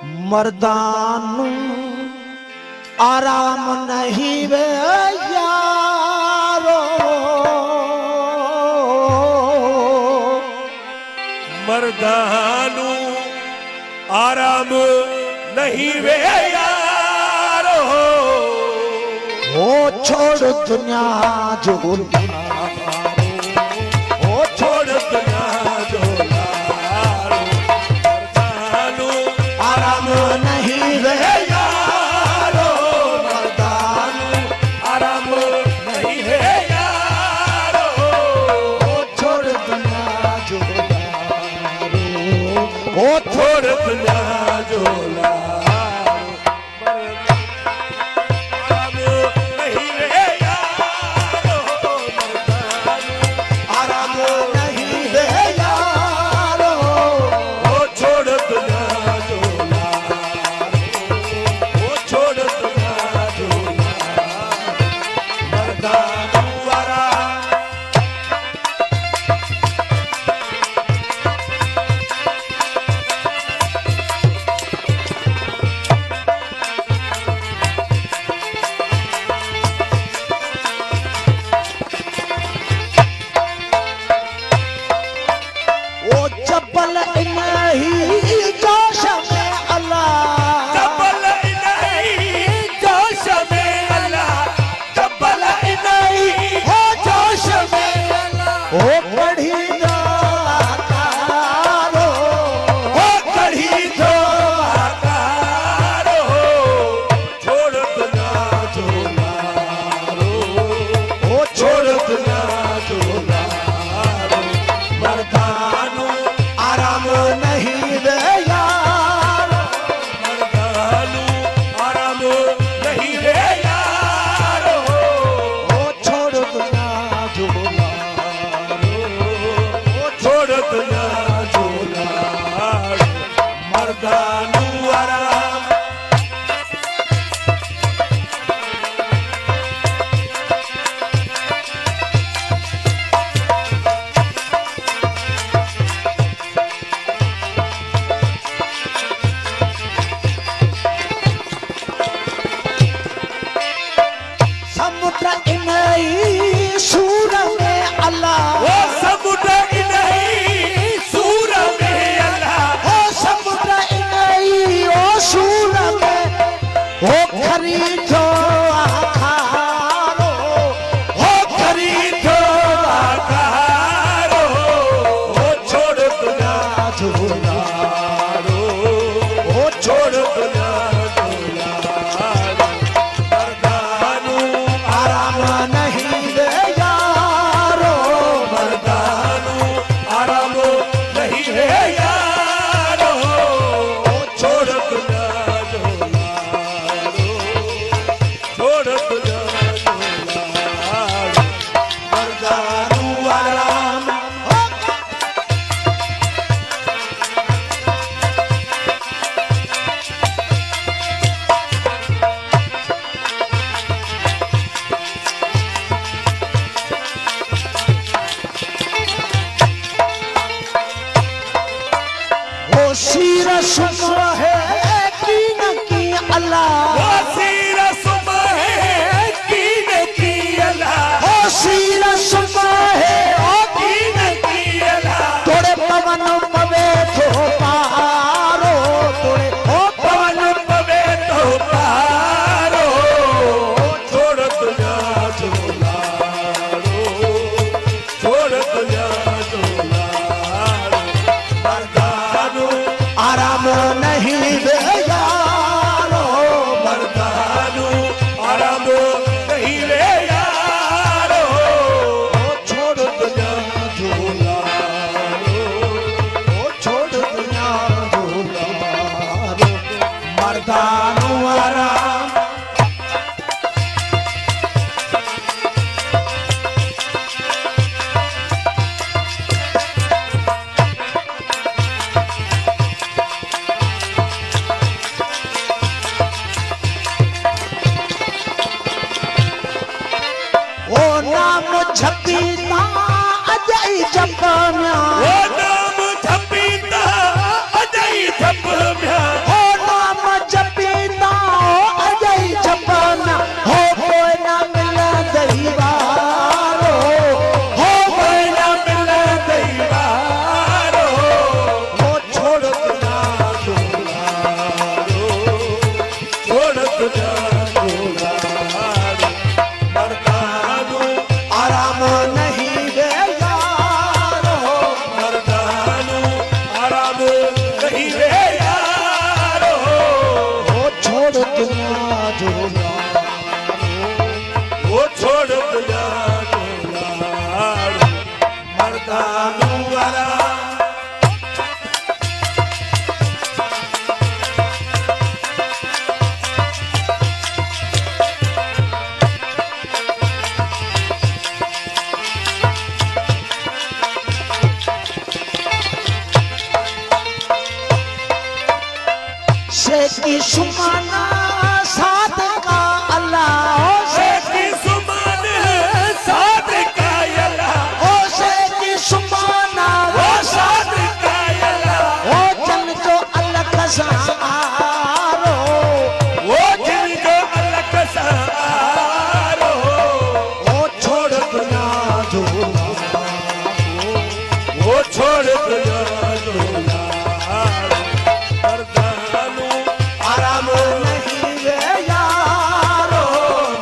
मर्दानू आराम नहीं वे यारो, मर्दानू आराम नहीं वे यारो, ओ छोड़ दुनिया झोला, ओ छोड़ दुनिया झोला, मर्दानू आराम नहीं वे यारो, मर्दानू आराम नहीं है यारो, ओ छोड़ दुनिया झोला, ओ छोड़ दुनिया झोला, छपीता अजय जपम्या, ओ नाम छपीता अजय जपम्या, ओ शेखी सुमाना साथ का अल्लाह शेखी सुमन साथ कायला ओ शेखी सुमाना वो साथ कायला ओ जन जो अलग सहारो वो जिन जो अलग सहारो ओ छोड़ दुनिया झूला वो छोड़ दुनिया झूला मर्दानू आराम नहीं वे यारो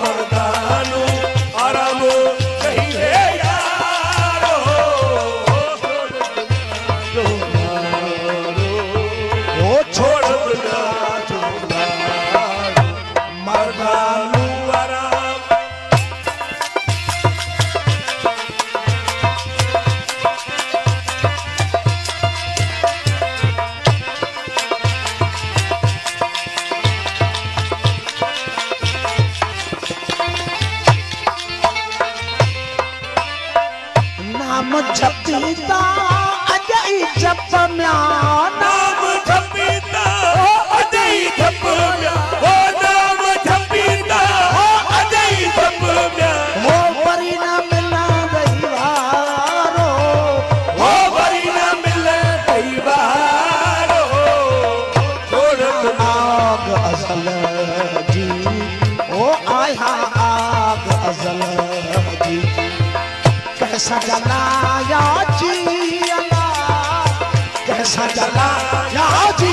मर्दानू आराम नहीं है यारो ओ छोड़ दुनिया झूला मर्दानू आराम नाम जपीता अजय जप म्यान नाम जपीता अजय जप म्या ओ नाम जपीता अजय जप म्या हो परी न मिला रहीवारो ओ भरी न मिले दीवारो छोड़ आग अजल जी ओ आया आग अजल जी कैसा जलाया जी अल्लाह कैसा जलाया जी